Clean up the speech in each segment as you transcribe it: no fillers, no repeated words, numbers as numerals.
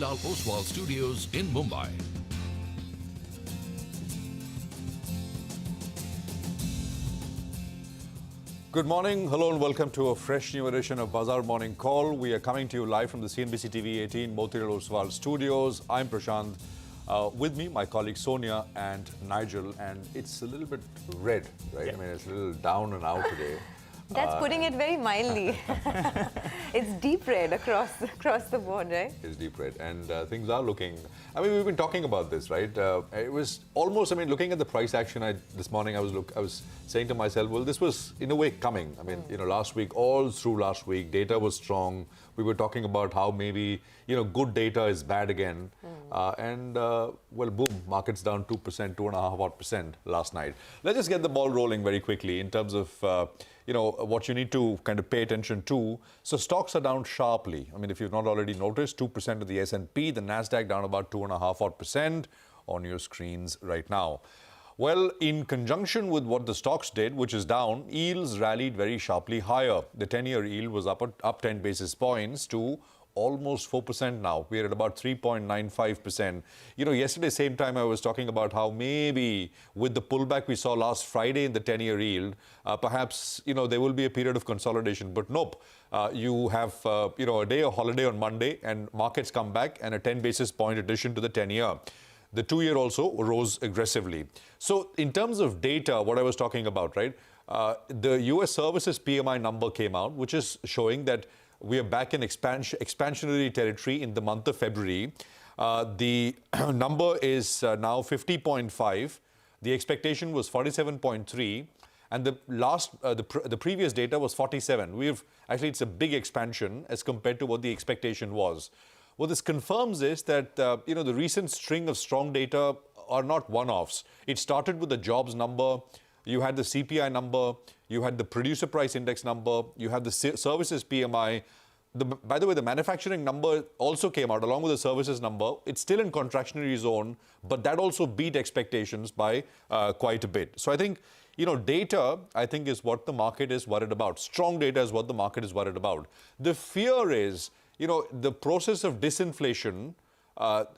Oswal Studios in Mumbai. Good morning, hello and welcome to a fresh new edition of Bazaar Morning Call. We are coming to you live from the CNBC-TV18 Oswal Studios. I'm Prashant. With me, my colleague Sonia and Nigel, and it's a little bit red, right? Yeah. I mean, it's a little down and out today. That's putting it very mildly. It's deep red across the board, right? It's deep red, and things are looking. I mean, we've been talking about this, right? It was almost. I mean, looking at the price action this morning, I was saying to myself, well, this was in a way coming. I mean, last week, all through last week, data was strong. We were talking about how maybe good data is bad again, well, boom, markets down 2%, 2.5% last night. Let's just get the ball rolling very quickly in terms of what you need to kind of pay attention to. So stocks are down sharply. I mean, if you've not already noticed, 2% of the S&P, the Nasdaq down about 2.5% on your screens right now. Well, in conjunction with what the stocks did, which is down, yields rallied very sharply higher. The 10-year yield was up 10 basis points to almost 4% now. We're at about 3.95%. Yesterday, same time, I was talking about how maybe with the pullback we saw last Friday in the 10-year yield, perhaps, there will be a period of consolidation. But nope, you have, a day of holiday on Monday and markets come back and a 10 basis point addition to the 10-year. The 2-year also rose aggressively. So in terms of data, what I was talking about, right? The US services PMI number came out, which is showing that we are back in expansionary territory in the month of February. The number is now 50.5. The expectation was 47.3. And the previous data was 47. Actually, it's a big expansion as compared to what the expectation was. What this confirms is that, the recent string of strong data are not one-offs. It started with the jobs number. You had the CPI number. You had the producer price index number. You had the services PMI. By the way, the manufacturing number also came out along with the services number. It's still in contractionary zone, but that also beat expectations by quite a bit. So I think, data, I think, is what the market is worried about. Strong data is what the market is worried about. The fear is, the process of disinflation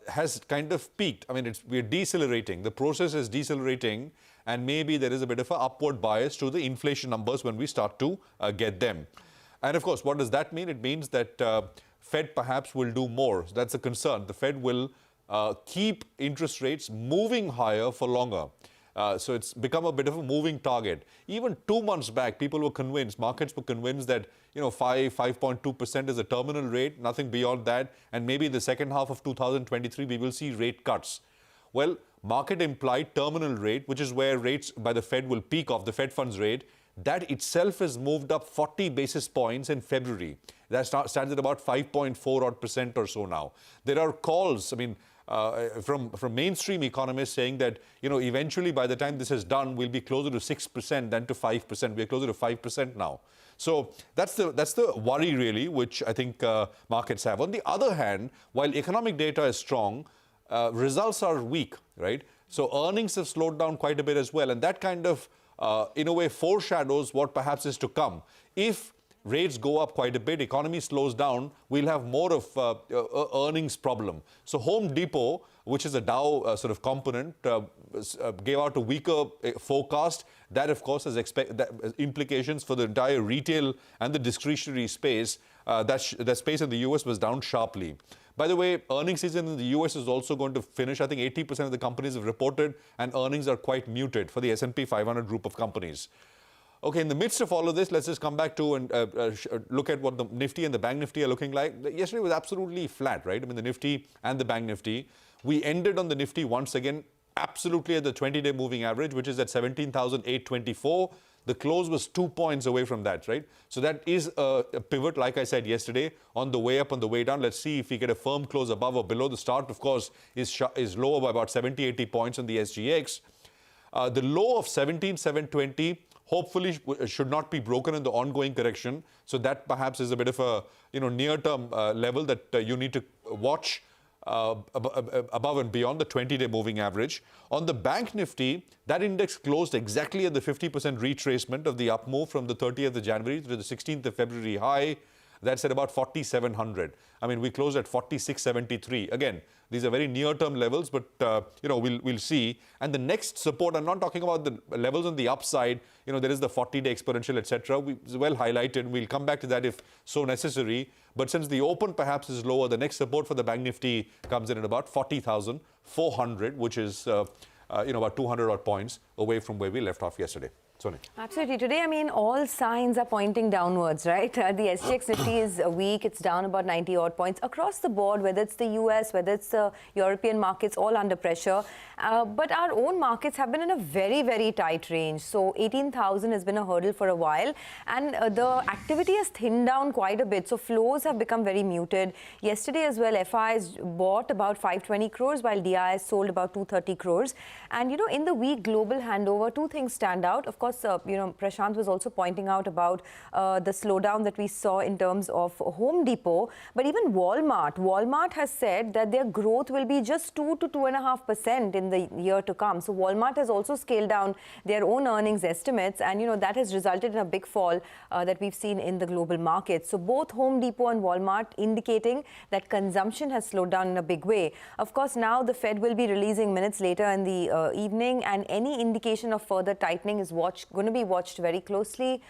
has kind of peaked. I mean, we're decelerating. The process is decelerating, and maybe there is a bit of an upward bias to the inflation numbers when we start to get them. And of course, what does that mean? It means that Fed perhaps will do more. That's a concern. The Fed will keep interest rates moving higher for longer. So it's become a bit of a moving target. Even 2 months back, people were convinced, markets were convinced that 5.2% is a terminal rate, nothing beyond that, and maybe in the second half of 2023 we will see rate cuts. Well, market implied terminal rate, which is where rates by the Fed will peak off, the Fed funds rate, that itself has moved up 40 basis points in February. That stands at about 5.4% or so now. There are calls, I mean, from mainstream economists saying that, eventually by the time this is done, we'll be closer to 6% than to 5%. We're closer to 5% now. So that's the worry, really, which I think markets have. On the other hand, while economic data is strong, results are weak, right? So earnings have slowed down quite a bit as well. And that kind of, in a way, foreshadows what perhaps is to come. If rates go up quite a bit, economy slows down, we'll have more of earnings problem. So Home Depot, which is a Dow sort of component, gave out a weaker forecast. That, of course, has implications for the entire retail and the discretionary space. That space in the US was down sharply. By the way, earnings season in the US is also going to finish. I think 80% of the companies have reported, and earnings are quite muted for the S&P 500 group of companies. Okay, in the midst of all of this, let's just come back to and look at what the Nifty and the Bank Nifty are looking like. Yesterday was absolutely flat, right? I mean, the Nifty and the Bank Nifty. We ended on the Nifty once again absolutely at the 20-day moving average, which is at 17,824. The close was 2 points away from that, right? So that is a pivot, like I said yesterday, on the way up, on the way down. Let's see if we get a firm close above or below. The start, of course, is lower by about 70, 80 points on the SGX. The low of 17,720 hopefully should not be broken in the ongoing correction. So that perhaps is a bit of a near-term level that you need to watch above and beyond the 20-day moving average. On the Bank Nifty, that index closed exactly at the 50% retracement of the up move from the 30th of January to the 16th of February high. That's at about 4,700. I mean, we closed at 46.73. Again, these are very near-term levels, but we'll see. And the next support, I'm not talking about the levels on the upside. There is the 40-day exponential, etc. It's well highlighted. We'll come back to that if so necessary. But since the open perhaps is lower, the next support for the Bank Nifty comes in at about 40,400, which is about 200 odd points away from where we left off yesterday. Soni. Absolutely. Today, I mean, all signs are pointing downwards, right? The SGX Nifty is weak. It's down about 90 odd points across the board, whether it's the US, whether it's the European markets, all under pressure. But our own markets have been in a very, very tight range. So 18,000 has been a hurdle for a while. And the activity has thinned down quite a bit. So flows have become very muted. Yesterday as well, FIs bought about 520 crores, while DIs sold about 230 crores. And, in the weak global handover, two things stand out. Of course, Prashant was also pointing out about the slowdown that we saw in terms of Home Depot, but even Walmart has said that their growth will be just 2 to 2.5% in the year to come. So Walmart has also scaled down their own earnings estimates, and that has resulted in a big fall that we've seen in the global market. So both Home Depot and Walmart indicating that consumption has slowed down in a big way. Of course, now the Fed will be releasing minutes later in the evening, and any indication of further tightening is going to be watched very closely.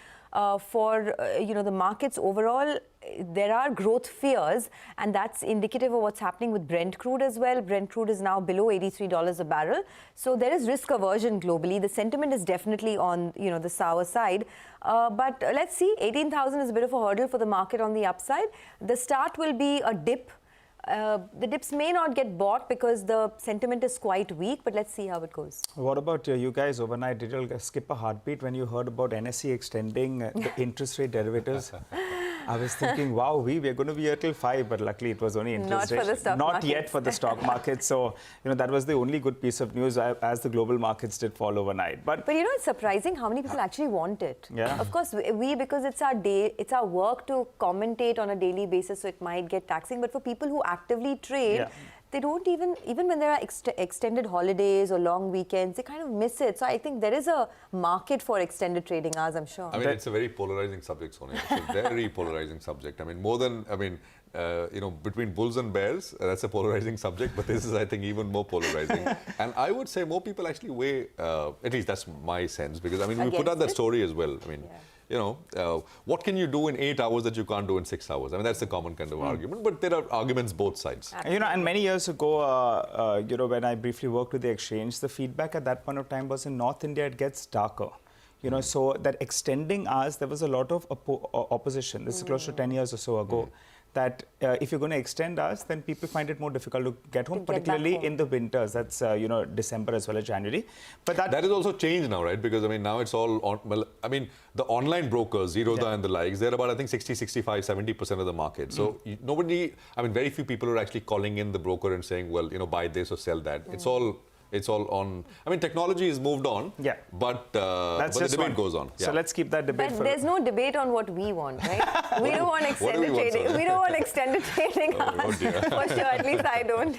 For the markets overall, there are growth fears, and that's indicative of what's happening with Brent crude as well. Brent crude is now below $83 a barrel. So there is risk aversion globally. The sentiment is definitely on the sour side. But let's see, 18,000 is a bit of a hurdle for the market on the upside. The start will be a dip. The dips may not get bought because the sentiment is quite weak, but let's see how it goes. What about you guys overnight? Did you skip a heartbeat when you heard about NSE extending the interest rate derivatives? I was thinking, wow, we were going to be here till 5, but luckily it was only interest rate. Not for the stock market. Not yet for the stock market. So, that was the only good piece of news as the global markets did fall overnight. But it's surprising how many people actually want it. Yeah. Of course, because it's our work to commentate on a daily basis, so it might get taxing. But for people who actively trade, they don't even when there are extended holidays or long weekends, they kind of miss it. So I think there is a market for extended trading hours, I'm sure. I mean, it's a very polarizing subject, Sonia. It's a very polarizing subject. I mean, more than, between bulls and bears, that's a polarizing subject, but this is, I think, even more polarizing. And I would say more people actually weigh, at least that's my sense, because, I mean, we put out that story as well. I mean, what can you do in 8 hours that you can't do in 6 hours? I mean, that's the common kind of argument, but there are arguments both sides. And many years ago, when I briefly worked with the exchange, the feedback at that point of time was in North India, it gets darker. So that extending hours, there was a lot of opposition. This is close to 10 years or so ago. That if you're going to extend hours, then people find it more difficult to get home, particularly in the winters. That's, December as well as January. But that is also changed now, right? Because, I mean, now it's all on, the online brokers, Zerodha and the likes, they're about, I think, 60, 65, 70% of the market. So very few people are actually calling in the broker and saying, well, buy this or sell that. It's all on. I mean, technology has moved on, but the debate goes on. So let's keep that debate. But there's no debate on what we want, right? We don't want extended trading. We don't want extended trading hours. For sure, at least I don't.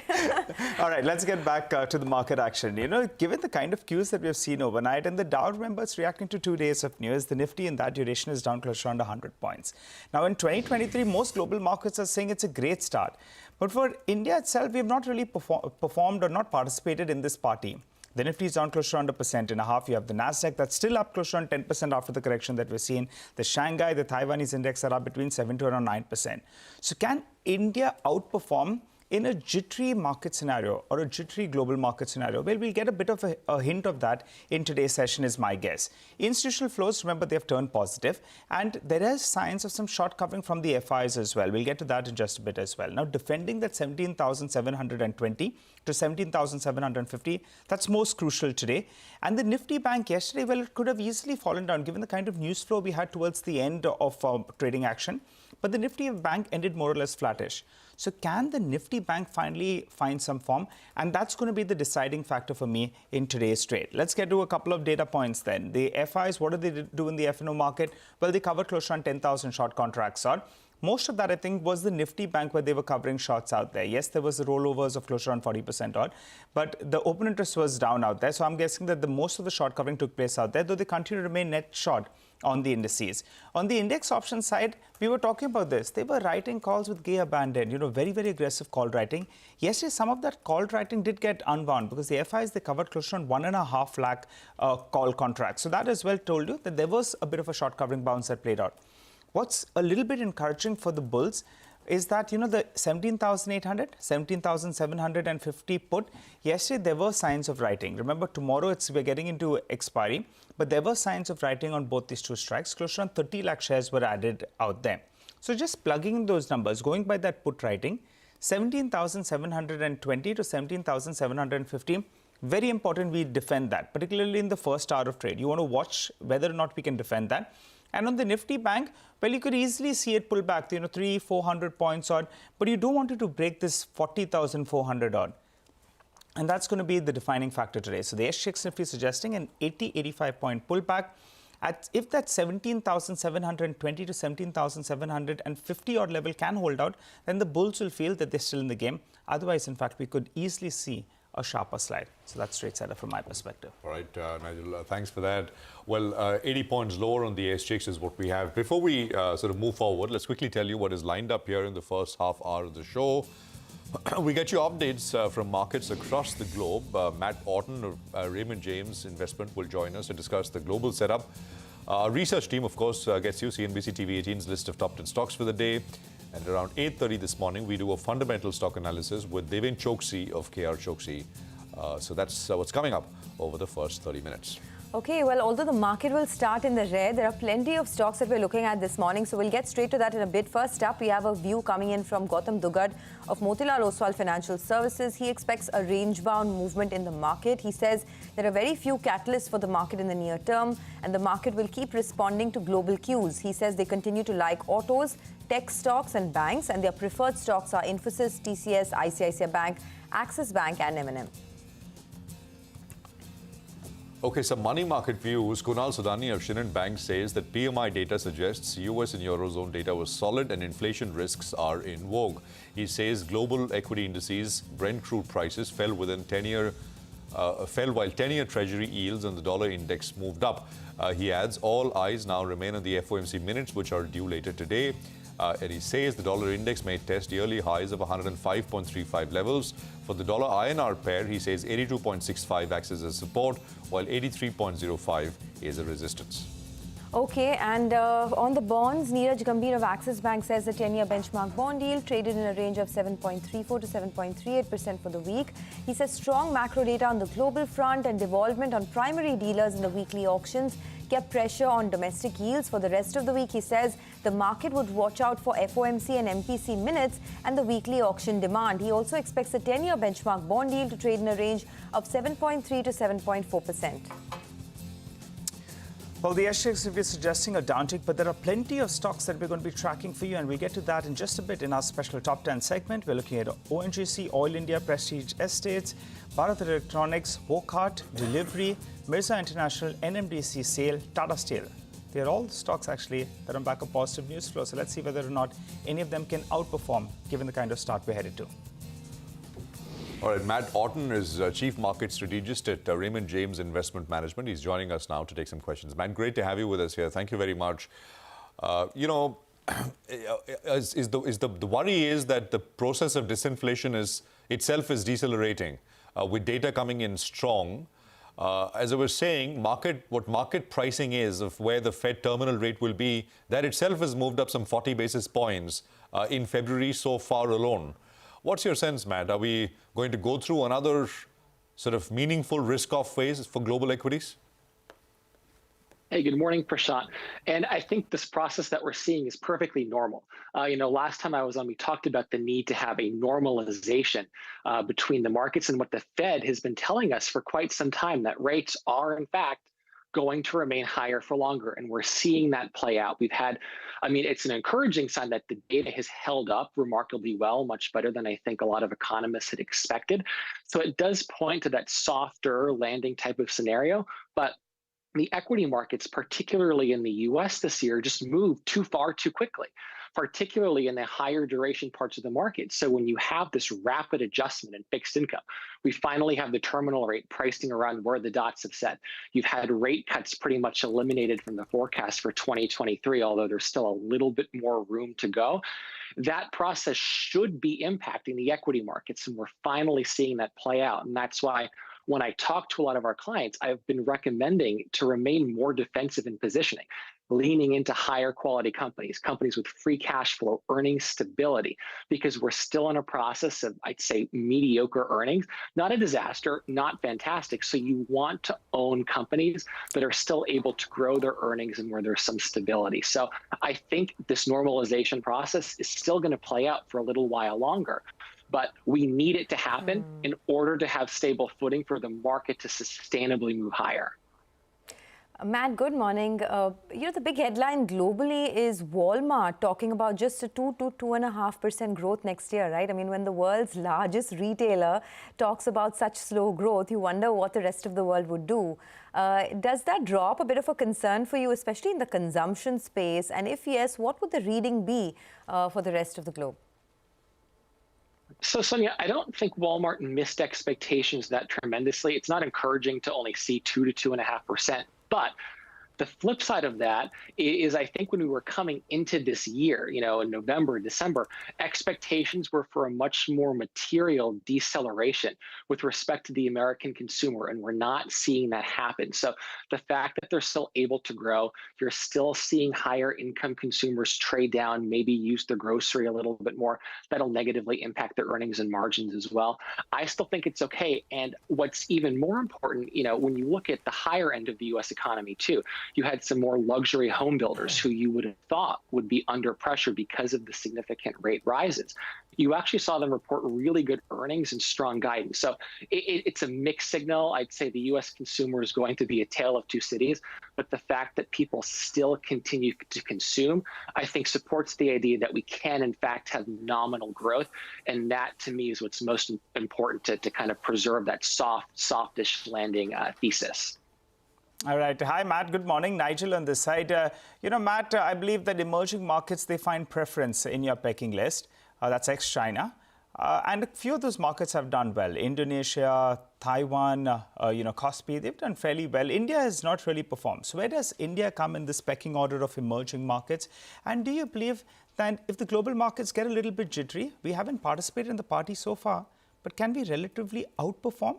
All right, let's get back to the market action. Given the kind of cues that we have seen overnight, and the Dow, remember, it's reacting to 2 days of news. The Nifty in that duration is down close to around 100 points. Now, in 2023, most global markets are saying it's a great start. But for India itself, we have not really performed or not participated in this party. The Nifty is down close to around 1.5%. You have the Nasdaq that's still up close to around 10% after the correction that we're seeing. The Shanghai, the Taiwanese index are up between 7 to around 9%. So can India outperform in a jittery market scenario or a jittery global market scenario? Well, we'll get a bit of a hint of that in today's session is my guess. Institutional flows, remember, they have turned positive, and there is signs of some short covering from the FIs as well. We'll get to that in just a bit as well. Now, defending that 17,720 to 17,750, that's most crucial today. And the Nifty Bank yesterday, well, it could have easily fallen down given the kind of news flow we had towards the end of trading action. But the Nifty Bank ended more or less flattish. So can the Nifty Bank finally find some form? And that's going to be the deciding factor for me in today's trade. Let's get to a couple of data points then. The FIs, what do they do in the F&O market? Well, they covered close to around 10,000 short contracts odd. Most of that, I think, was the Nifty Bank where they were covering shorts out there. Yes, there was the rollovers of close to around 40% odd, but the open interest was down out there. So I'm guessing that the most of the short covering took place out there, though they continue to remain net short on the indices. On the index option side, we were talking about this. They were writing calls with gay abandon, very, very aggressive call writing. Yesterday, some of that call writing did get unwound because the FIs, they covered close to 1.5 lakh call contracts. So that as well told you that there was a bit of a short covering bounce that played out. What's a little bit encouraging for the bulls is that, the 17,800, 17,750 put, yesterday there were signs of writing. Remember, tomorrow we're getting into expiry, but there were signs of writing on both these two strikes. Close to around 30 lakh shares were added out there. So just plugging in those numbers, going by that put writing, 17,720 to 17,750, very important we defend that, particularly in the first hour of trade. You want to watch whether or not we can defend that. And on the Nifty bank, well, you could easily see it pull back, 300-400 points odd, but you don't want it to break this 40,400 odd. And that's going to be the defining factor today. So the SGX Nifty is suggesting an 80-85 point pullback. If that 17,720 to 17,750 odd level can hold out, then the bulls will feel that they're still in the game. Otherwise, in fact, we could easily see a sharper slide. So that's straight setup from my perspective. All right, Nigel, thanks for that. Well, 80 points lower on the SGX is what we have. Before we sort of move forward, let's quickly tell you what is lined up here in the first half hour of the show. We get you updates from markets across the globe. Matt Orton of Raymond James Investment will join us to discuss the global setup. Our research team, of course, gets you CNBC-TV18's list of top 10 stocks for the day. And around 8:30 this morning, we do a fundamental stock analysis with Devin Choksi of KR Choksi. So that's what's coming up over the first 30 minutes. Okay, well, although the market will start in the red, there are plenty of stocks that we're looking at this morning. So we'll get straight to that in a bit. First up, we have a view coming in from Gautam Dugard of Motilal Oswal Financial Services. He expects a range-bound movement in the market. He says there are very few catalysts for the market in the near term, and the market will keep responding to global cues. He says they continue to like autos, tech stocks and banks, and their preferred stocks are Infosys, TCS, ICICI Bank, Axis Bank and M&M. Okay, some money market views. Kunal Sudani of Shinhan Bank says that PMI data suggests US and Eurozone data was solid and inflation risks are in vogue. He says global equity indices, Brent crude prices fell within 10-year fell while 10-year Treasury yields and the dollar index moved up. He adds all eyes now remain on the FOMC minutes, which are due later today. And he says the dollar index may test yearly highs of 105.35 levels. For the dollar INR pair, he says 82.65 acts as a support, while 83.05 is a resistance. Okay, and on the bonds, Neeraj Gambhir of Axis Bank says the 10-year benchmark bond yield traded in a range of 7.34 to 7.38% for the week. He says strong macro data on the global front and devolvement on primary dealers in the weekly auctions kept pressure on domestic yields. For the rest of the week, he says the market would watch out for FOMC and MPC minutes and the weekly auction demand. He also expects the 10-year benchmark bond yield to trade in a range of 7.3 to 7.4%. Well, the SGX is suggesting a downtick, but there are plenty of stocks that we're going to be tracking for you, and we'll get to that in just a bit in our special Top 10 segment. We're looking at ONGC, Oil India, Prestige Estates, Bharat Electronics, Wockhardt, Delivery, Mirza International, NMDC, SAIL, Tata Steel. They're all stocks, actually, that are on back of positive news flow. So let's see whether or not any of them can outperform, given the kind of start we're headed to. All right, Matt Orton is Chief Market Strategist at Raymond James Investment Management. He's joining us now to take some questions. Matt, great to have you with us here. Thank you very much. The worry is that the process of disinflation itself is decelerating, with data coming in strong. As I was saying, what market pricing is of where the Fed terminal rate will be, that itself has moved up some 40 basis points in February so far alone. What's your sense, Matt? Are we going to go through another sort of meaningful risk-off phase for global equities? Hey, good morning, Prashant. And I think this process that we're seeing is perfectly normal. Last time I was on, we talked about the need to have a normalization between the markets and what the Fed has been telling us for quite some time, that rates are, in fact, going to remain higher for longer. And we're seeing that play out. It's an encouraging sign that the data has held up remarkably well, much better than I think a lot of economists had expected. So it does point to that softer landing type of scenario. But the equity markets, particularly in the US this year, just moved too far too quickly, particularly in the higher duration parts of the market. So when you have this rapid adjustment in fixed income, we finally have the terminal rate pricing around where the dots have set. You've had rate cuts pretty much eliminated from the forecast for 2023, although there's still a little bit more room to go. That process should be impacting the equity markets, and we're finally seeing that play out. And that's why when I talk to a lot of our clients, I've been recommending to remain more defensive in positioning, leaning into higher quality companies, companies with free cash flow, earnings stability, because we're still in a process of, I'd say, mediocre earnings, not a disaster, not fantastic. So you want to own companies that are still able to grow their earnings and where there's some stability. So I think this normalization process is still going to play out for a little while longer. But we need it to happen in order to have stable footing for the market to sustainably move higher. Matt, good morning. The big headline globally is Walmart talking about just a 2 to 2.5% growth next year, right? I mean, when the world's largest retailer talks about such slow growth, you wonder what the rest of the world would do. Does that drop a bit of a concern for you, especially in the consumption space? And if yes, what would the reading be for the rest of the globe? So, Sonia, I don't think Walmart missed expectations that tremendously. It's not encouraging to only see 2 to 2.5%, but the flip side of that is I think when we were coming into this year, in November, December, expectations were for a much more material deceleration with respect to the American consumer, and we're not seeing that happen. So the fact that they're still able to grow, you're still seeing higher income consumers trade down, maybe use their grocery a little bit more. That'll negatively impact their earnings and margins as well. I still think it's okay. And what's even more important, when you look at the higher end of the US economy too, you had some more luxury home builders who you would have thought would be under pressure because of the significant rate rises. You actually saw them report really good earnings and strong guidance. So it's a mixed signal. I'd say the US consumer is going to be a tale of two cities, but the fact that people still continue to consume, I think supports the idea that we can in fact have nominal growth. And that to me is what's most important to kind of preserve that softish landing thesis. All right. Hi, Matt. Good morning. Nigel on this side. Matt, I believe that emerging markets, they find preference in your pecking list. That's ex-China. And a few of those markets have done well. Indonesia, Taiwan, Kospi, they've done fairly well. India has not really performed. So where does India come in this pecking order of emerging markets? And do you believe that if the global markets get a little bit jittery, we haven't participated in the party so far, but can we relatively outperform?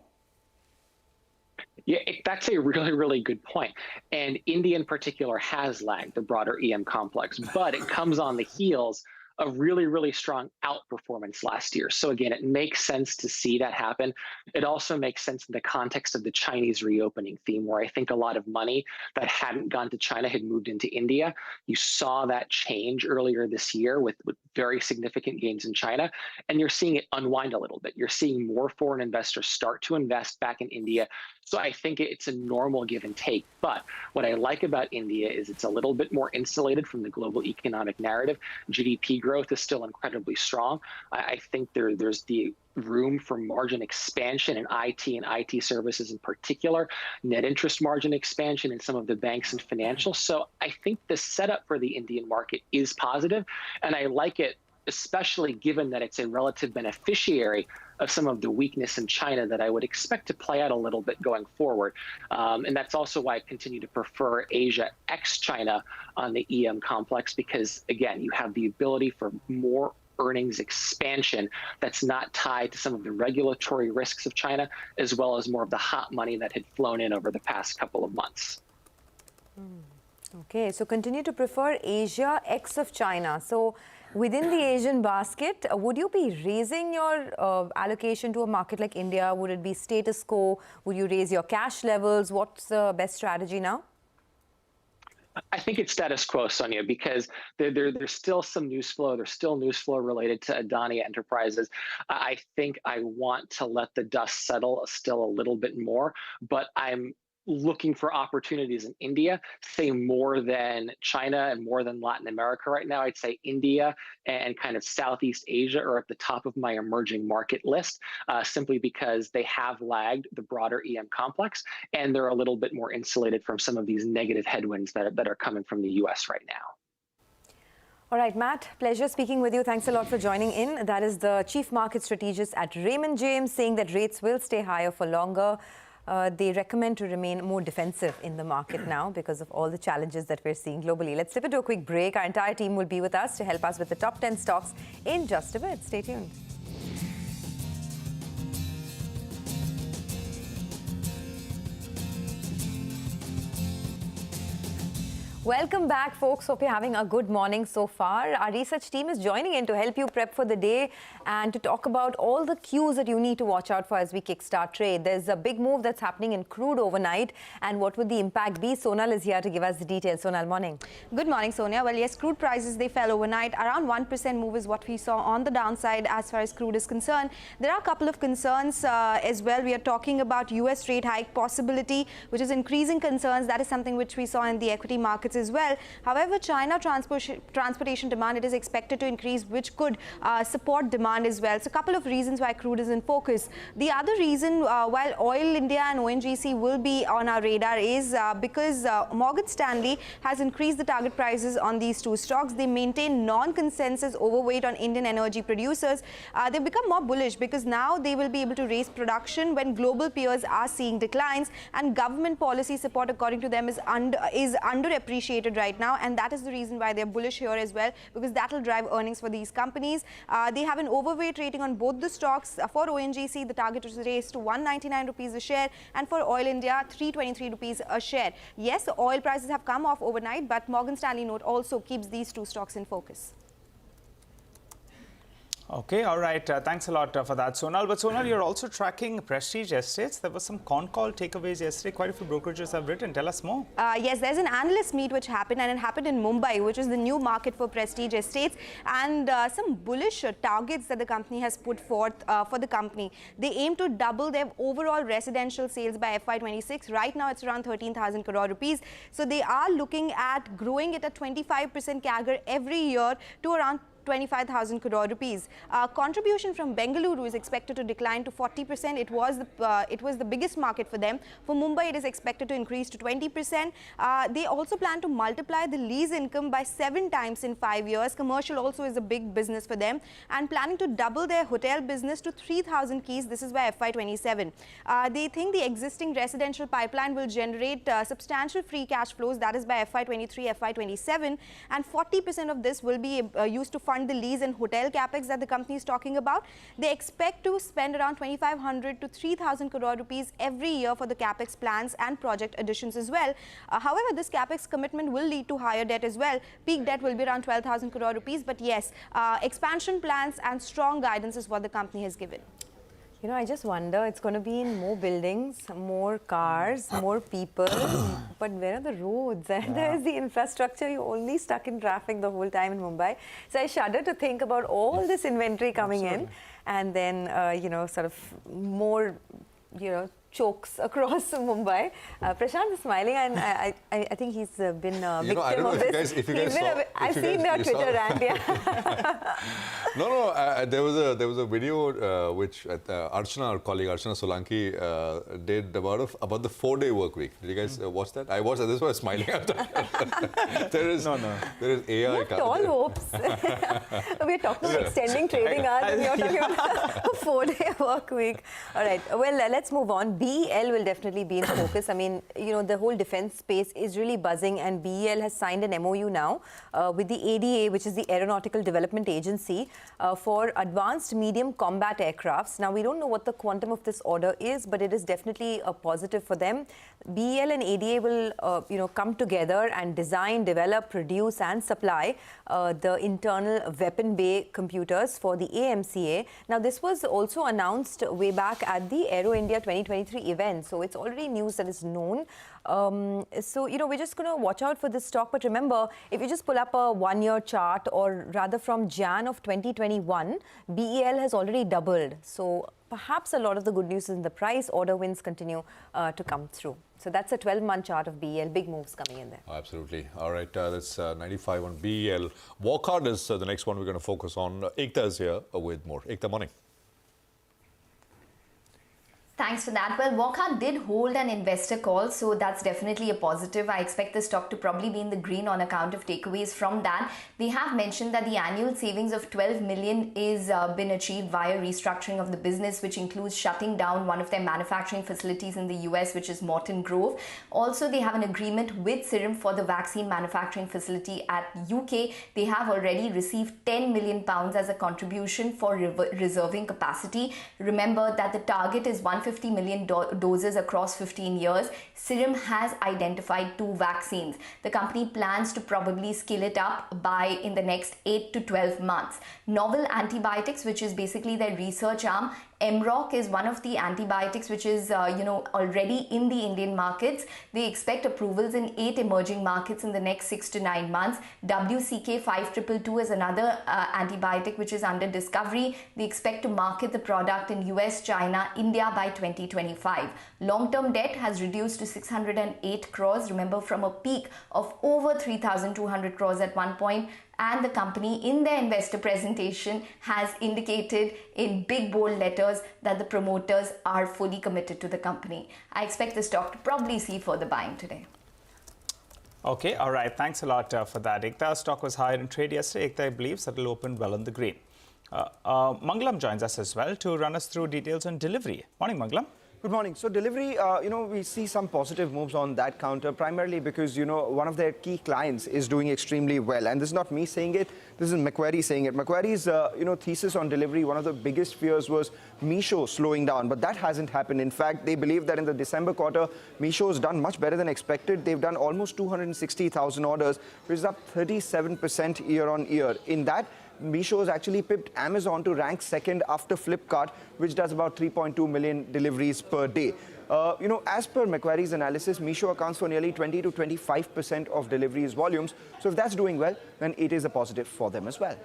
Yeah, that's a really, really good point. And India in particular has lagged the broader EM complex, but it comes on the heels a really, really strong outperformance last year. So again, it makes sense to see that happen. It also makes sense in the context of the Chinese reopening theme, where I think a lot of money that hadn't gone to China had moved into India. You saw that change earlier this year with very significant gains in China, and you're seeing it unwind a little bit. You're seeing more foreign investors start to invest back in India. So I think it's a normal give and take. But what I like about India is it's a little bit more insulated from the global economic narrative. GDP growth is still incredibly strong. I think there's the room for margin expansion in IT and IT services in particular, net interest margin expansion in some of the banks and financials. So I think the setup for the Indian market is positive, and I like it, especially given that it's a relative beneficiary of some of the weakness in China that I would expect to play out a little bit going forward. And that's also why I continue to prefer Asia ex-China on the EM complex, because again, you have the ability for more earnings expansion that's not tied to some of the regulatory risks of China, as well as more of the hot money that had flown in over the past couple of months. Okay, so continue to prefer Asia ex of China. So within the Asian basket, would you be raising your allocation to a market like India? Would it be status quo? Would you raise your cash levels? What's the best strategy now? I think it's status quo, Sonia, because there's still some news flow. There's still news flow related to Adani Enterprises. I think I want to let the dust settle still a little bit more, but I'm looking for opportunities in India, say more than China and more than Latin America right now. I'd say India and kind of Southeast Asia are at the top of my emerging market list, simply because they have lagged the broader EM complex, and they're a little bit more insulated from some of these negative headwinds that are coming from the US right now. All right, Matt, pleasure speaking with you. Thanks a lot for joining in. That is the chief market strategist at Raymond James, saying that rates will stay higher for longer. They recommend to remain more defensive in the market now because of all the challenges that we're seeing globally. Let's slip into a quick break. Our entire team will be with us to help us with the top 10 stocks in just a bit. Stay tuned. Welcome back, folks. Hope you're having a good morning so far. Our research team is joining in to help you prep for the day and to talk about all the cues that you need to watch out for as we kickstart trade. There's a big move that's happening in crude overnight, and what would the impact be? Sonal is here to give us the details. Sonal, morning. Good morning, Sonia. Well, yes, crude prices, they fell overnight. Around 1% move is what we saw on the downside as far as crude is concerned. There are a couple of concerns as well. We are talking about US rate hike possibility, which is increasing concerns. That is something which we saw in the equity markets as well. However, China transportation demand, it is expected to increase, which could support demand as well. So a couple of reasons why crude is in focus. The other reason while Oil India and ONGC will be on our radar is because Morgan Stanley has increased the target prices on these two stocks. They maintain non-consensus overweight on Indian energy producers. They've become more bullish because now they will be able to raise production when global peers are seeing declines, and government policy support, according to them, is underappreciated right now, and that is the reason why they're bullish here as well, because that will drive earnings for these companies. They have an overweight rating on both the stocks. For ONGC, the target was raised to 199 rupees a share, and for Oil India, 323 rupees a share. Yes, the oil prices have come off overnight, but Morgan Stanley note also keeps these two stocks in focus. Okay, all right. Thanks a lot for that, Sonal. But Sonal, you're also tracking Prestige Estates. There were some con call takeaways yesterday. Quite a few brokerages have written. Tell us more. Yes, there's an analyst meet which happened, and it happened in Mumbai, which is the new market for Prestige Estates, and some bullish targets that the company has put forth for the company. They aim to double their overall residential sales by FY26. Right now, it's around 13,000 crore rupees. So they are looking at growing it at 25% CAGR every year to around 25,000 crore rupees. Contribution from Bengaluru is expected to decline to 40%. It was the biggest market for them. For Mumbai, it is expected to increase to 20%. They also plan to multiply the lease income by 7 times in 5 years. Commercial also is a big business for them, and planning to double their hotel business to 3,000 keys. This is by FY27. They think the existing residential pipeline will generate substantial free cash flows. That is by FY23, FY27, and 40% of this will be used to fund the lease and hotel capex that the company is talking about. They expect to spend around 2,500 to 3,000 crore rupees every year for the capex plans and project additions as well. However, this capex commitment will lead to higher debt as well. Peak debt will be around 12,000 crore rupees. But yes, expansion plans and strong guidance is what the company has given. You know, I just wonder, it's going to be in more buildings, more cars, more people, but where are the roads? And there's the infrastructure. You're only stuck in traffic the whole time in Mumbai. So I shudder to think about all this inventory coming in, and then, you know, sort of more, you know, chokes across Mumbai. Prashant is smiling, and I think he's been a victim of this. I've seen the Twitter rant, yeah. No, there was a video which Archana, our colleague Archana Solanki, did about the 4-day work week. Did you guys watch that? I watched that. This is why I was smiling after. There is AI. What tall hopes. We're talking about extending trading hours, and you're talking about a 4-day work week. All right. Well, let's move on. BEL will definitely be in focus. I mean, you know, the whole defense space is really buzzing, and BEL has signed an MOU now with the ADA, which is the Aeronautical Development Agency, for advanced medium combat aircrafts. Now, we don't know what the quantum of this order is, but it is definitely a positive for them. BEL and ADA will, you know, come together and design, develop, produce and supply the internal weapon bay computers for the AMCA. Now, this was also announced way back at the Aero India 2023 2023 event. So it's already news that is known. So, you know, we're just going to watch out for this stock. But remember, if you just pull up a one-year chart, or rather from Jan of 2021, BEL has already doubled. So perhaps a lot of the good news is in the price. Order wins continue to come through. So that's a 12-month chart of BEL. Big moves coming in there. Absolutely. All right, that's 95 on BEL. Walcard is the next one we're going to focus on. Ekta is here with more. Ekta, morning. Thanks for that. Well, Walcard did hold an investor call, so that's definitely a positive. I expect the stock to probably be in the green on account of takeaways from that. They have mentioned that the annual savings of 12 million is been achieved via restructuring of the business, which includes shutting down one of their manufacturing facilities in the US, which is Morton Grove. Also, they have an agreement with Serum for the vaccine manufacturing facility at UK. They have already received 10 million pounds as a contribution for reserving capacity. Remember that the target is 150 million doses across 15 years. Serum has identified 2 vaccines. The company plans to probably scale it up by in the next 8 to 12 months. Novel antibiotics, which is basically their research arm, Mroc is one of the antibiotics which is already in the Indian markets. They expect approvals in 8 emerging markets in the next 6 to 9 months. WCK5222 is another antibiotic which is under discovery. They expect to market the product in US, China, India by 2025. Long-term debt has reduced to 608 crores, remember, from a peak of over 3,200 crores at one point. And the company in their investor presentation has indicated in big bold letters that the promoters are fully committed to the company. I expect the stock to probably see further buying today. Okay, all right. Thanks a lot for that. Ekta stock was higher in trade yesterday. Ekta believes that it will open well on the green. Mangalam joins us as well to run us through details on delivery. Morning, Mangalam. Good morning. So delivery, we see some positive moves on that counter, primarily because, one of their key clients is doing extremely well. And this is not me saying it. This is Macquarie saying it. Macquarie's, thesis on delivery, one of the biggest fears was Meesho slowing down. But that hasn't happened. In fact, they believe that in the December quarter, Meesho has done much better than expected. They've done almost 260,000 orders, which is up 37% year on year. In that, Meesho has actually pipped Amazon to rank second after Flipkart, which does about 3.2 million deliveries per day. As per Macquarie's analysis, Meesho accounts for nearly 20 to 25% of deliveries volumes. So if that's doing well, then it is a positive for them as well.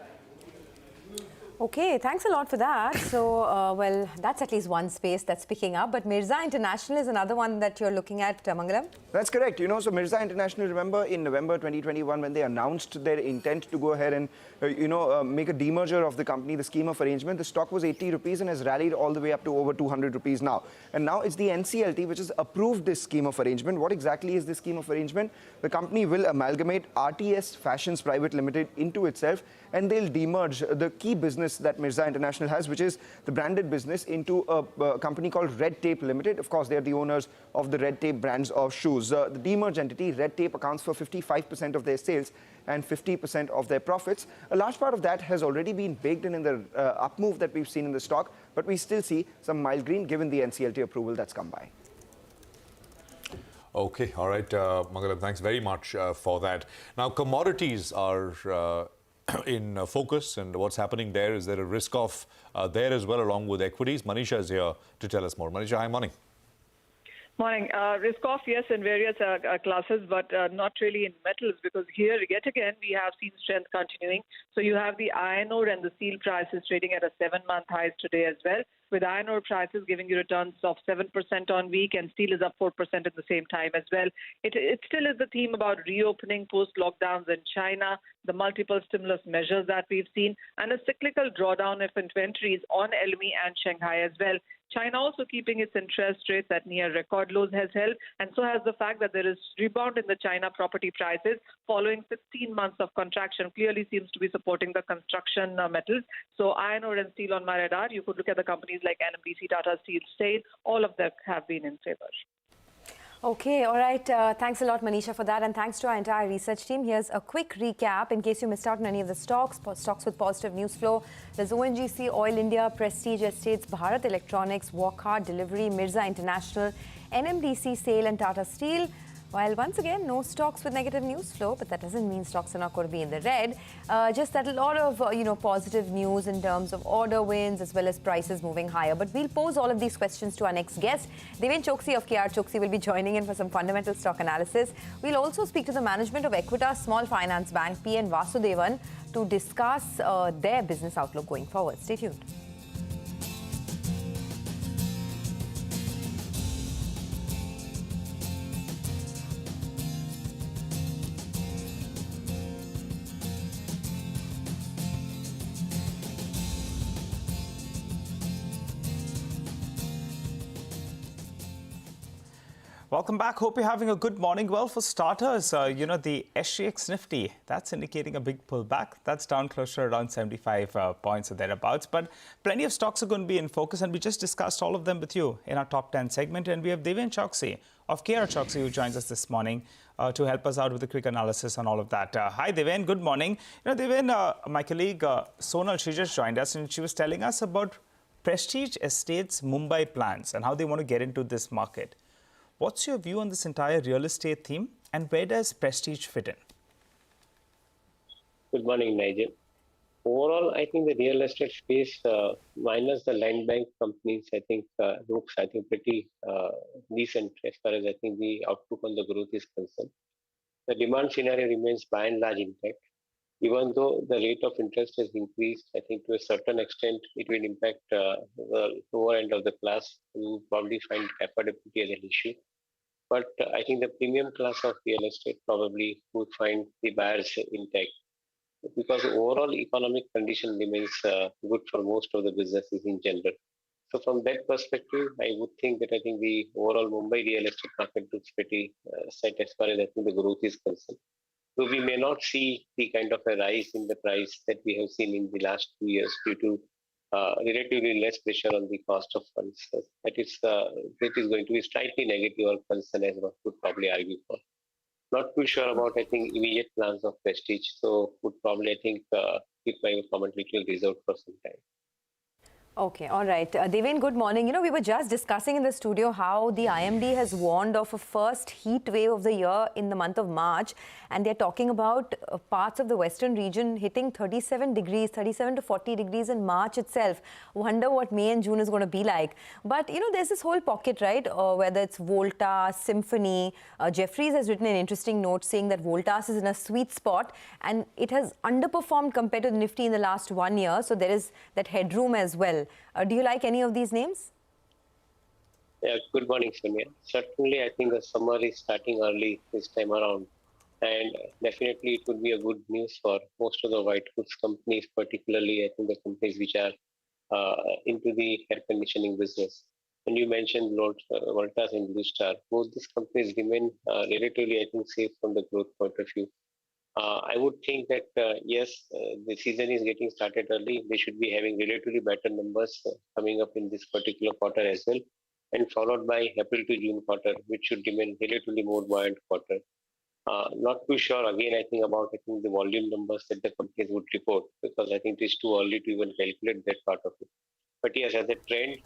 Okay, thanks a lot for that. So, well, that's at least one space that's picking up. But Mirza International is another one that you're looking at, Mangalam? That's correct. So Mirza International, remember in November 2021, when they announced their intent to go ahead and, make a demerger of the company, the scheme of arrangement, the stock was 80 rupees and has rallied all the way up to over 200 rupees now. And now it's the NCLT which has approved this scheme of arrangement. What exactly is this scheme of arrangement? The company will amalgamate RTS Fashions Private Limited into itself, and they'll demerge the key business that Mirza International has, which is the branded business, into a company called Red Tape Limited. Of course, they are the owners of the Red Tape brands of shoes. The demerged entity, Red Tape, accounts for 55% of their sales and 50% of their profits. A large part of that has already been baked in the up move that we've seen in the stock, but we still see some mild green given the NCLT approval that's come by. Okay, all right, Mangalam, thanks very much for that. Now, commodities are in focus, and what's happening there? Is there a risk off there as well, along with equities? Manisha is here to tell us more. Manisha, hi, morning. Morning. Risk off, yes, in various classes, but not really in metals, because here, yet again, we have seen strength continuing. So you have the iron ore and the steel prices trading at a 7-month highs today as well, with iron ore prices giving you returns of 7% on week, and steel is up 4% at the same time as well. It still is the theme about reopening post-lockdowns in China, the multiple stimulus measures that we've seen, and a cyclical drawdown of inventories on LME and Shanghai as well. China also keeping its interest rates at near record lows has held, and so has the fact that there is rebound in the China property prices following 16 months of contraction. Clearly seems to be supporting the construction metals. So iron ore and steel on my radar. You could look at the companies like NMDC, Tata Steel, SAIL. All of them have been in favor. Okay, all right. Thanks a lot, Manisha, for that. And thanks to our entire research team. Here's a quick recap in case you missed out on any of the stocks with positive news flow. There's ONGC, Oil India, Prestige Estates, Bharat Electronics, Walcard, Delivery, Mirza International, NMDC, SAIL and Tata Steel. While once again, no stocks with negative news flow, but that doesn't mean stocks are not going to be in the red. Just that a lot of positive news in terms of order wins as well as prices moving higher. But we'll pose all of these questions to our next guest. Deven Choksi of KR Choksi will be joining in for some fundamental stock analysis. We'll also speak to the management of Equitas Small Finance Bank, PN Vasudevan, to discuss their business outlook going forward. Stay tuned. Welcome back. Hope you're having a good morning. Well, for starters, the SGX Nifty, that's indicating a big pullback. That's down close to around 75 points or thereabouts. But plenty of stocks are going to be in focus, and we just discussed all of them with you in our top 10 segment. And we have Deven Choksi of KR Choksi who joins us this morning to help us out with a quick analysis on all of that. Hi, Deven. Good morning. Deven, my colleague Sonal, she just joined us, and she was telling us about Prestige Estates Mumbai plans and how they want to get into this market. What's your view on this entire real estate theme, and where does Prestige fit in? Good morning, Nigel. Overall, I think the real estate space, minus the land bank companies, I think looks pretty decent as far as I think the outlook on the growth is concerned. The demand scenario remains by and large intact. Even though the rate of interest has increased, I think to a certain extent it will impact the lower end of the class, who probably find affordability as an issue. But I think the premium class of real estate probably would find the buyers intact, because the overall economic condition remains good for most of the businesses in general. So from that perspective, I would think that I think the overall Mumbai real estate market looks pretty set as far as I think the growth is concerned. So we may not see the kind of a rise in the price that we have seen in the last 2 years due to relatively less pressure on the cost of funds. That is going to be slightly negative or concern, as one would probably argue for. Not too sure about, I think, immediate plans of Prestige. So would probably, I think, keep my comment little reserved for some time. Okay, all right. Deven, good morning. We were just discussing in the studio how the IMD has warned of a first heat wave of the year in the month of March. And they're talking about parts of the western region hitting 37 to 40 degrees in March itself. Wonder what May and June is going to be like. But, there's this whole pocket, right? Whether it's Voltas, Symphony. Jeffries has written an interesting note saying that Voltas is in a sweet spot and it has underperformed compared to the Nifty in the last 1 year. So there is that headroom as well. Do you like any of these names? Yeah, good morning, Sonia. Certainly, I think the summer is starting early this time around. And definitely, it would be a good news for most of the white goods companies, particularly, I think, the companies which are into the air conditioning business. And you mentioned Voltas and Blue Star. Both these companies remain relatively, I think, safe from the growth point of view. I would think that, yes, the season is getting started early. They should be having relatively better numbers coming up in this particular quarter as well, and followed by April to June quarter, which should remain relatively more buoyant quarter. Not too sure, again, I think the volume numbers that the companies would report, because I think it is too early to even calculate that part of it. But yes, as a trend,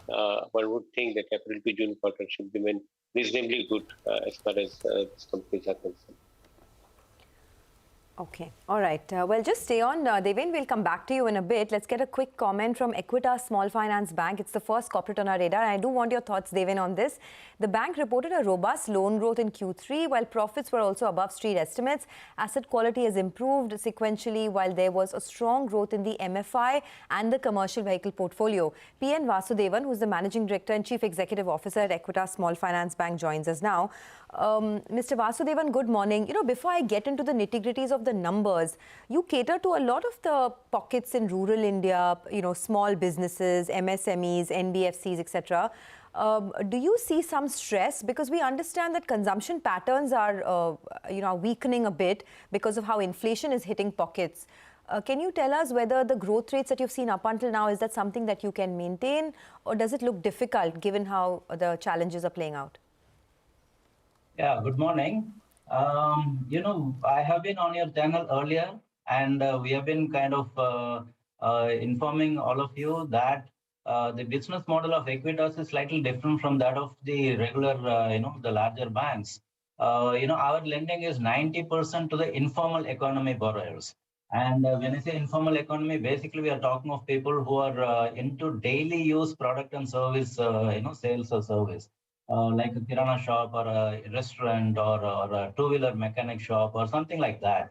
one would think that April to June quarter should remain reasonably good as far as these companies are concerned. Okay. All right. Well, just stay on. Deven, we'll come back to you in a bit. Let's get a quick comment from Equitas Small Finance Bank. It's the first corporate on our radar. And I do want your thoughts, Deven, on this. The bank reported a robust loan growth in Q3, while profits were also above street estimates. Asset quality has improved sequentially, while there was a strong growth in the MFI and the commercial vehicle portfolio. PN Vasudevan, who's the Managing Director and Chief Executive Officer at Equitas Small Finance Bank, joins us now. Mr. Vasudevan, good morning. Before I get into the nitty-gritties of the numbers, you cater to a lot of the pockets in rural India, small businesses, MSMEs, NBFCs, etc. Do you see some stress? Because we understand that consumption patterns are, weakening a bit because of how inflation is hitting pockets. Can you tell us whether the growth rates that you've seen up until now, is that something that you can maintain, or does it look difficult given how the challenges are playing out? Yeah, good morning. I have been on your channel earlier, and we have been kind of informing all of you that the business model of Equitas is slightly different from that of the regular, the larger banks. our lending is 90% to the informal economy borrowers. And when I say informal economy, basically we are talking of people who are into daily use product and service, sales or service, like a kirana shop or a restaurant or a two-wheeler mechanic shop or something like that.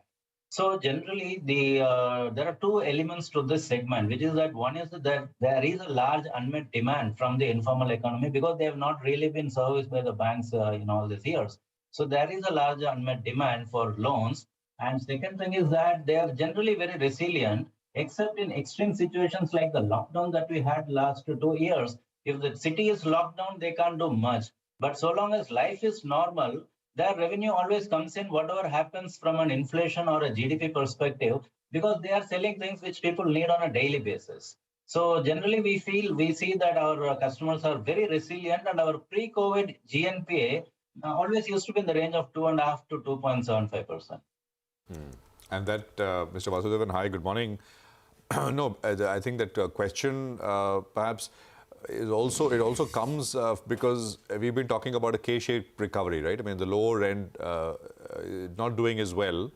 So generally, there are two elements to this segment, which is that one is that there is a large unmet demand from the informal economy because they have not really been serviced by the banks in all these years. So there is a large unmet demand for loans. And second thing is that they are generally very resilient, except in extreme situations like the lockdown that we had last 2 years. If the city is locked down, they can't do much. But so long as life is normal, their revenue always comes in whatever happens from an inflation or a GDP perspective, because they are selling things which people need on a daily basis. So generally we see that our customers are very resilient, and our pre-COVID GNPA always used to be in the range of 2.5 to 2.75%. And that, Mr. Vasudevan, hi, good morning. No, I think that question perhaps it also comes because we've been talking about a K-shaped recovery, right? I mean, the lower end not doing as well,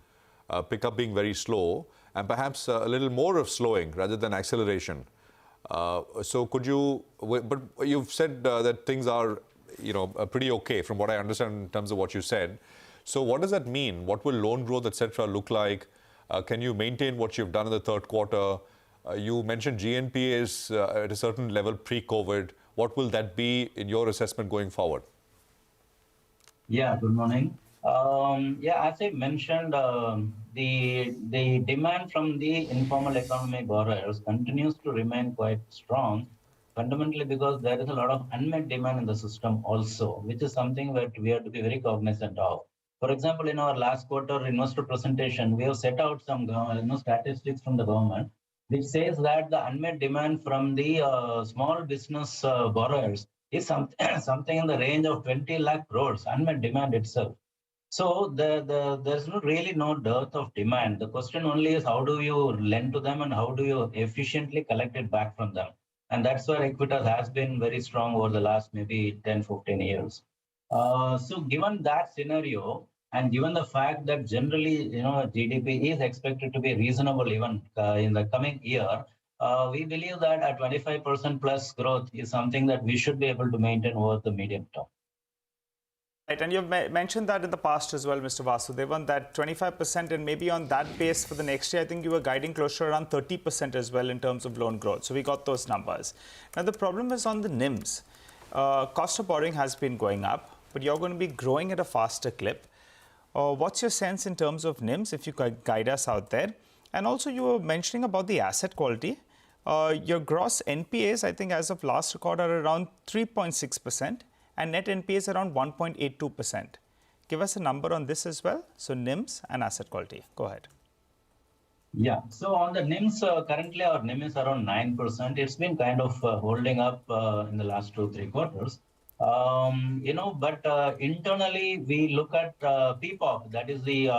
pickup being very slow, and perhaps a little more of slowing rather than acceleration. So could you, but you've said that things are, pretty okay from what I understand in terms of what you said. So what does that mean? What will loan growth, etc., look like? Can you maintain what you've done in the third quarter? You mentioned GNPA is at a certain level pre-COVID. What will that be in your assessment going forward? Yeah, good morning. As I mentioned, the demand from the informal economy borrowers continues to remain quite strong, fundamentally because there is a lot of unmet demand in the system also, which is something that we have to be very cognizant of. For example, in our last quarter investor presentation, we have set out some statistics from the government, which says that the unmet demand from the small business borrowers is something in the range of 20 lakh crores, unmet demand itself. So there's really no dearth of demand. The question only is how do you lend to them and how do you efficiently collect it back from them? And that's where Equitas has been very strong over the last maybe 10, 15 years. So given that scenario, and given the fact that generally, GDP is expected to be reasonable even in the coming year, we believe that a 25% plus growth is something that we should be able to maintain over the medium term. Right, and you've mentioned that in the past as well, Mr. Vasudevan, that 25%, and maybe on that base for the next year, I think you were guiding closer around 30% as well in terms of loan growth. So we got those numbers. Now the problem is on the NIMs. Cost of borrowing has been going up, but you're going to be growing at a faster clip. What's your sense in terms of NIMs, if you could guide us out there? And also you were mentioning about the asset quality. Your gross NPAs, I think as of last record, are around 3.6%. And net NPAs around 1.82%. Give us a number on this as well. So NIMs and asset quality. Go ahead. Yeah. So on the NIMs, currently our NIM is around 9%. It's been kind of holding up in the last 2-3 quarters. But internally we look at PPOP, that is the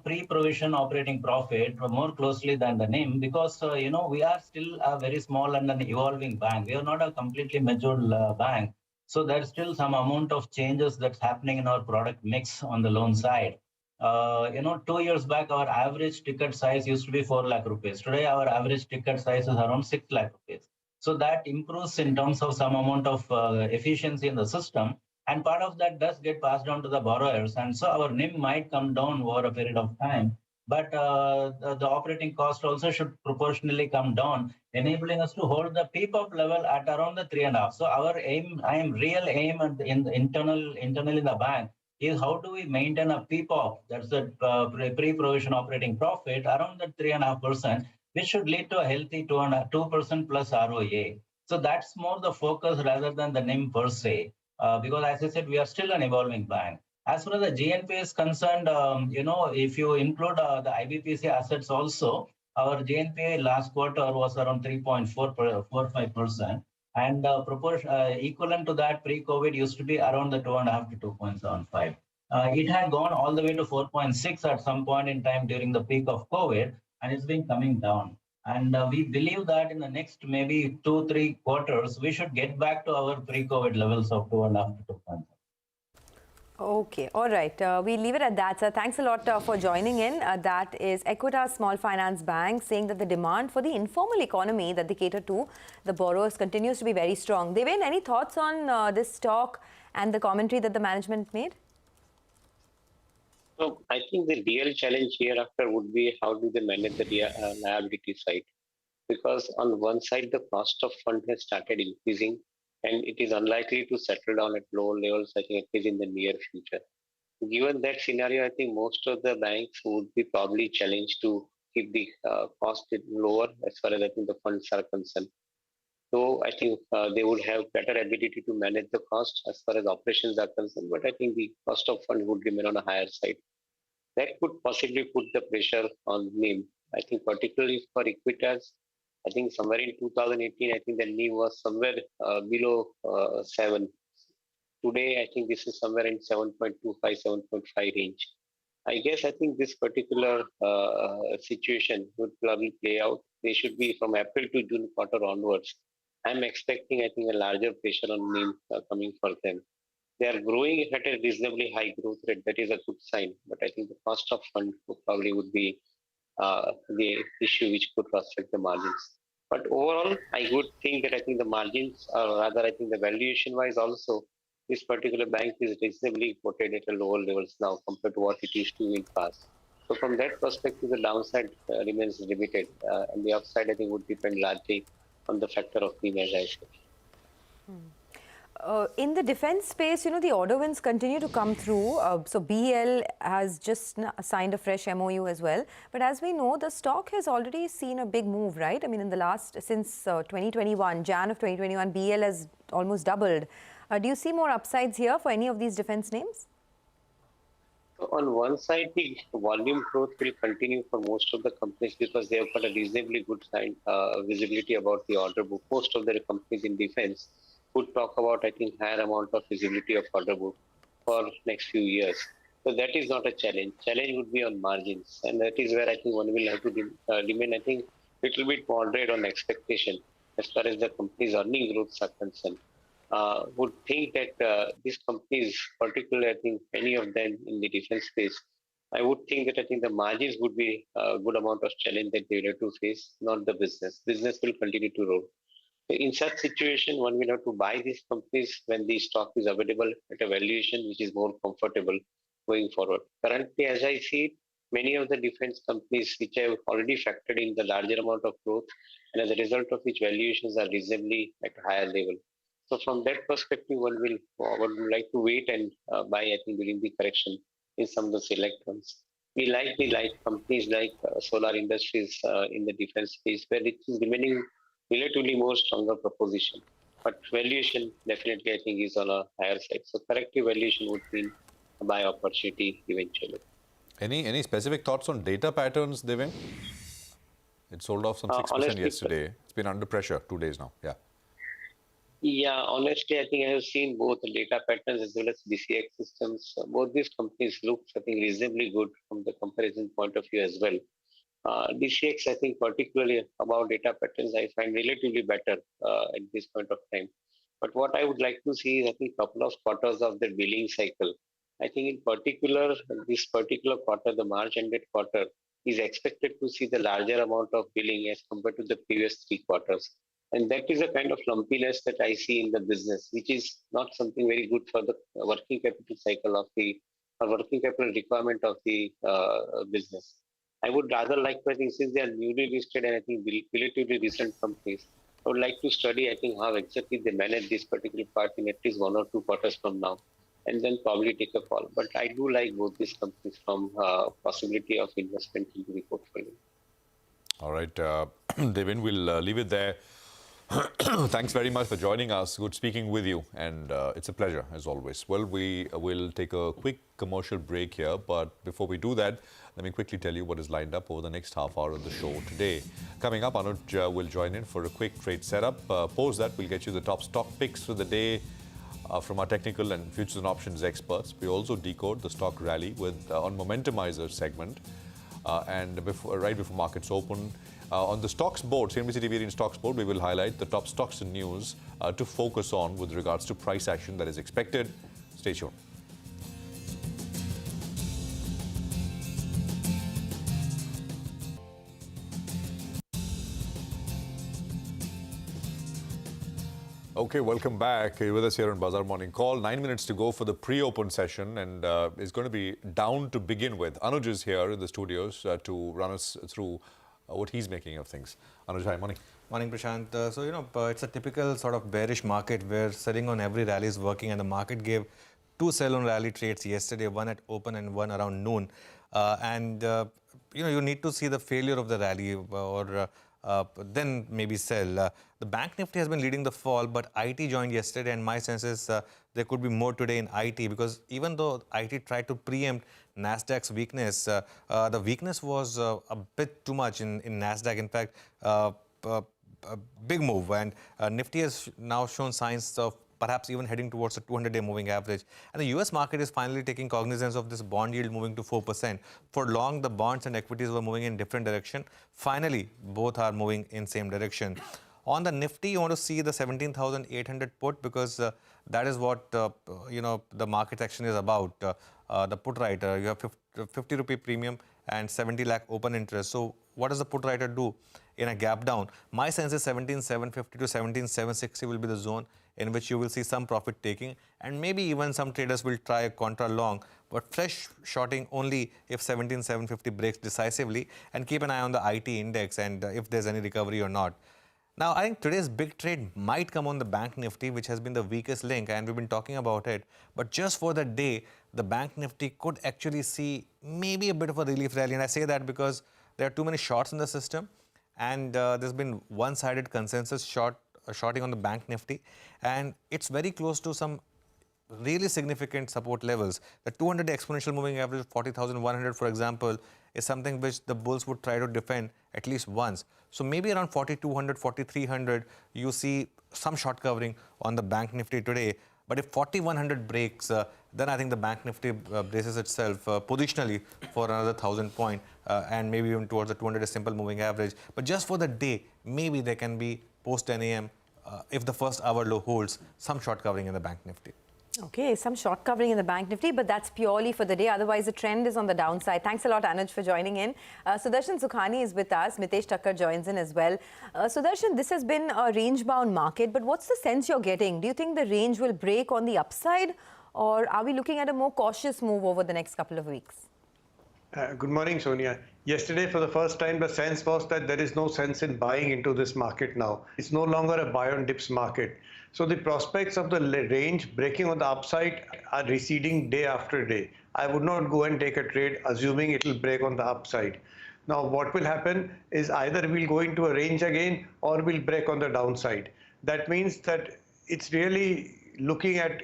pre-provision operating profit more closely than the NIM, because we are still a very small and an evolving bank. We are not a completely matured bank. So there's still some amount of changes that's happening in our product mix on the loan side. 2 years back, our average ticket size used to be 4 lakh rupees. Today, our average ticket size is around 6 lakh rupees. So that improves in terms of some amount of efficiency in the system. And part of that does get passed on to the borrowers. And so our NIM might come down over a period of time. But the operating cost also should proportionally come down, enabling us to hold the PPOP level at around the 3.5. So our aim, real aim internally in the bank is how do we maintain a PPOP, that's the pre-provision operating profit, around the 3.5%, which should lead to a healthy 2% plus ROA. So that's more the focus rather than the NIM per se. Because as I said, we are still an evolving bank. As far as the GNPA is concerned, if you include the IBPC assets also, our GNPA last quarter was around 3.45%. And equivalent to that pre-COVID used to be around the 2.5 to 2.75. It had gone all the way to 4.6 at some point in time during the peak of COVID, and it's been coming down. And we believe that in the next maybe 2-3 quarters, we should get back to our pre-COVID levels of 2.5 to 2.5. Okay, all right. We'll leave it at that, sir. Thanks a lot for joining in. That is Equitas Small Finance Bank saying that the demand for the informal economy that they cater to, the borrowers, continues to be very strong. Devin, any thoughts on this stock and the commentary that the management made? So I think the real challenge hereafter would be how do they manage the liability side? Because on one side, the cost of fund has started increasing and it is unlikely to settle down at lower levels, I think, at least in the near future. Given that scenario, I think most of the banks would be probably challenged to keep the cost lower as far as I think the funds are concerned. So I think they would have better ability to manage the cost as far as operations are concerned, but I think the cost of fund would remain on a higher side. That could possibly put the pressure on NIM. I think particularly for Equitas, I think somewhere in 2018, I think the NIM was somewhere below 7. Today, I think this is somewhere in 7.25, 7.5 range. I guess I think this particular situation would probably play out. They should be from April to June quarter onwards. I'm expecting, I think, a larger pressure on NIM coming for them. They are growing at a reasonably high growth rate. That is a good sign. But I think the cost of fund probably would be the issue which could affect the margins. But overall, I would think that I think the margins, or rather, I think the valuation-wise also, this particular bank is reasonably quoted at a lower levels now compared to what it used to in the past. So from that perspective, the downside remains limited, and the upside I think would depend largely on the factor of NIM, as I said. In the defense space, you know, the order wins continue to come through. So BL has just signed a fresh MOU as well. But as we know, the stock has already seen a big move, right? I mean, in the last, since 2021, Jan of 2021, BL has almost doubled. Do you see more upsides here for any of these defense names? So on one side, the volume growth will continue for most of the companies because they have got a reasonably good visibility about the order book. Most of the companies in defense would talk about, I think, higher amount of visibility of order book for next few years. So that is not a challenge. Challenge would be on margins. And that is where I think one will have to remain, I think, a little bit moderate on expectation as far as the company's earning growths are concerned. Would think that these companies, particularly I think many of them in the defense space, I would think that I think the margins would be a good amount of challenge that they will have to face, not the business. Business will continue to roll. In such situation, one will have to buy these companies when the stock is available at a valuation which is more comfortable going forward. Currently, as I see it, many of the defense companies which have already factored in the larger amount of growth, and as a result of which valuations are reasonably at a higher level. So from that perspective, one would like to wait and buy, I think, during the correction in some of the select ones. We like companies like Solar Industries in the defense space, where it is remaining relatively more stronger proposition. But valuation definitely, I think, is on a higher side. So corrective valuation would mean a buy opportunity eventually. Any specific thoughts on data patterns, Devin? It sold off some 6% yesterday. It's been under pressure 2 days now. Yeah. Yeah, honestly, I think I have seen both the data patterns as well as DCX systems. Both these companies look, I think, reasonably good from the comparison point of view as well. DCX, I think, particularly about data patterns, I find relatively better at this point of time. But what I would like to see is, I think, a couple of quarters of the billing cycle. I think in particular, this particular quarter, the March-ended quarter, is expected to see the larger amount of billing as compared to the previous 3 quarters. And that is a kind of lumpiness that I see in the business, which is not something very good for the working capital cycle of the working capital requirement of the business. I would rather like to, I think, since they are newly listed and I think relatively recent companies, I would like to study, I think, how exactly they manage this particular part in at least 1 or 2 quarters from now, and then probably take a call. But I do like both these companies from possibility of investment into the portfolio. All right, Devin, we'll leave it there. Thanks very much for joining us. Good speaking with you, and it's a pleasure as always. Well, we will take a quick commercial break here, but before we do that, let me quickly tell you what is lined up over the next half hour of the show today. Coming up, Anuj will join in for a quick trade setup. Post that, we'll get you the top stock picks for the day from our technical and futures and options experts. We also decode the stock rally with on Momentumizer segment, and right before markets open. On the stocks board, CNBC-TV18 stocks board, we will highlight the top stocks and news to focus on with regards to price action that is expected. Stay tuned. Okay, welcome back. You're with us here on Bazaar Morning Call. 9 minutes to go for the pre-open session, and it's going to be down to begin with. Anuj is here in the studios to run us through what he's making of things. Anuj, hi, morning. Morning, Prashant. It's a typical sort of bearish market where selling on every rally is working, and the market gave two sell on rally trades yesterday, one at open and one around noon. You need to see the failure of the rally or then maybe sell. The Bank Nifty has been leading the fall, but IT joined yesterday, and my sense is there could be more today in IT, because even though IT tried to preempt Nasdaq's weakness, the weakness was a bit too much in Nasdaq. In fact, a big move, and Nifty has now shown signs of perhaps even heading towards a 200-day moving average. And the US market is finally taking cognizance of this bond yield moving to 4%. For long, the bonds and equities were moving in different direction. Finally, both are moving in same direction. On the Nifty, you want to see the 17,800 put, because that is what the market action is about. The put writer, you have 50 rupee premium and 70 lakh open interest. So what does the put writer do in a gap down? My sense is 17,750 to 17,760 will be the zone in which you will see some profit taking, and maybe even some traders will try a contra long, but fresh shorting only if 17,750 breaks decisively, and keep an eye on the IT index and if there's any recovery or not. Now, I think today's big trade might come on the Bank Nifty, which has been the weakest link, and we've been talking about it. But just for the day, the Bank Nifty could actually see maybe a bit of a relief rally. And I say that because there are too many shorts in the system, and there's been one-sided consensus shorting on the Bank Nifty, and it's very close to some really significant support levels. The 200-day exponential moving average of 40,100, for example, is something which the bulls would try to defend at least once. So maybe around 4,200, 4,300, you see some short covering on the Bank Nifty today. But if 4,100 breaks, then I think the Bank Nifty braces itself positionally for another 1,000 point and maybe even towards the 200-day simple moving average. But just for the day, maybe there can be post 10 a.m. If the first hour low holds, some short covering in the Bank Nifty. Okay, some short covering in the Bank Nifty, but that's purely for the day. Otherwise, the trend is on the downside. Thanks a lot, Anuj, for joining in. Sudarshan Sukhani is with us. Mitesh Thakkar joins in as well. Sudarshan, this has been a range-bound market, but what's the sense you're getting? Do you think the range will break on the upside, or are we looking at a more cautious move over the next couple of weeks? Good morning, Sonia. Yesterday, for the first time, the sense was that there is no sense in buying into this market now. It's no longer a buy on dips market. So the prospects of the range breaking on the upside are receding day after day. I would not go and take a trade assuming it will break on the upside. Now, what will happen is either we'll go into a range again or we'll break on the downside. That means that it's really looking at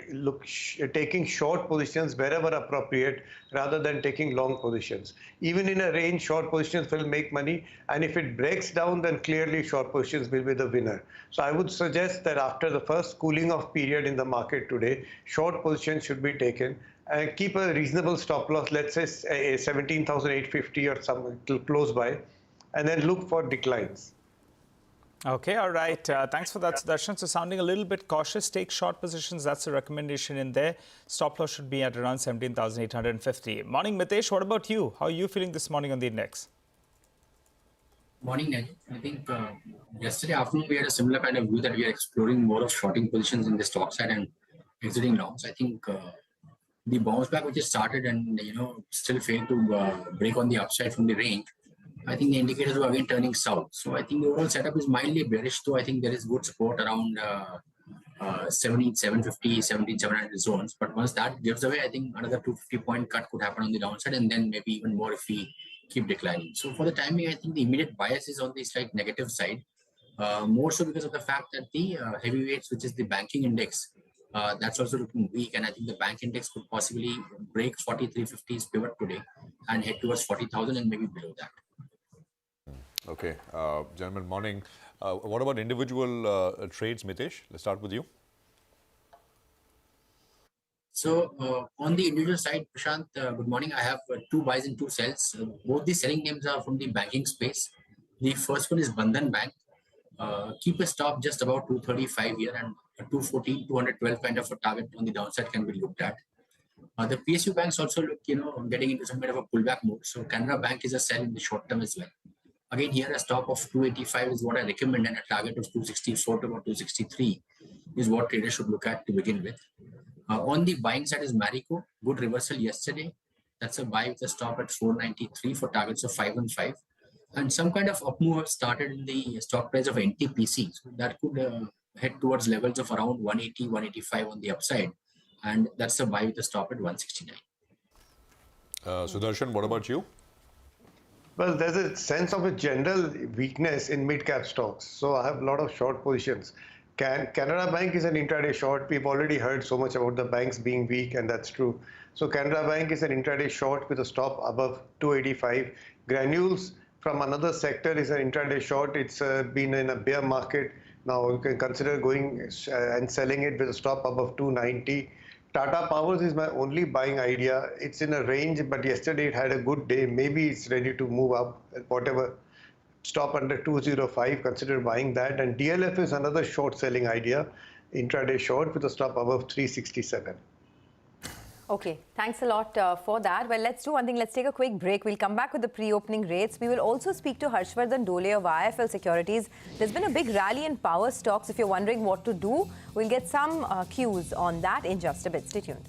taking short positions wherever appropriate rather than taking long positions. Even in a range, short positions will make money, and if it breaks down, then clearly short positions will be the winner. So I would suggest that after the first cooling off period in the market today, short positions should be taken and keep a reasonable stop loss, let's say 17,850 or something close by, and then look for declines. Okay, all right. Thanks for that, Sudarshan. So sounding a little bit cautious, take short positions. That's the recommendation in there. Stop loss should be at around 17,850. Morning, Mitesh. What about you? How are you feeling this morning on the index? Morning, Najib. I think yesterday afternoon we had a similar kind of view that we are exploring more of shorting positions in the stock side and exiting longs. I think the bounce back which has started and still failed to break on the upside from the range. I think the indicators were again turning south. So I think the overall setup is mildly bearish, though I think there is good support around 17,750, 17,700 zones. But once that gives away, I think another 250-point cut could happen on the downside, and then maybe even more if we keep declining. So for the timing, I think the immediate bias is on the slight negative side, more so because of the fact that the heavyweights, which is the banking index, that's also looking weak, and I think the bank index could possibly break 4350's pivot today and head towards 40,000 and maybe below that. Okay, gentlemen, morning. What about individual trades, Mitesh? Let's start with you. So on the individual side, Prashant, good morning. I have two buys and two sells. Both the selling names are from the banking space. The first one is Bandhan Bank. Keep a stop just about 235 here, and a 214, 212 kind of a target on the downside can be looked at. The PSU banks also look, getting into some bit of a pullback mode. So Canara Bank is a sell in the short term as well. Again, here a stop of 285 is what I recommend, and a target of 264 to about 263 is what traders should look at to begin with. On the buying side is Marico, good reversal yesterday. That's a buy with a stop at 493 for targets of 515. And some kind of up move have started in the stock price of NTPC. So that could head towards levels of around 180, 185 on the upside. And that's a buy with a stop at 169. Sudarshan, what about you? Well, there's a sense of a general weakness in mid-cap stocks. So I have a lot of short positions. Canara Bank is an intraday short. We've already heard so much about the banks being weak, and that's true. So Canara Bank is an intraday short with a stop above 285. Granules from another sector is an intraday short. It's been in a bear market. Now you can consider going and selling it with a stop above 290. Tata Powers is my only buying idea. It's in a range, but yesterday it had a good day. Maybe it's ready to move up, whatever. Stop under 205, consider buying that. And DLF is another short selling idea, intraday short with a stop above 367. Okay, thanks a lot for that. Well, let's do one thing. Let's take a quick break. We'll come back with the pre-opening rates. We will also speak to Harshvardhan Dole of IIFL Securities. There's been a big rally in power stocks. If you're wondering what to do, we'll get some cues on that in just a bit. Stay tuned.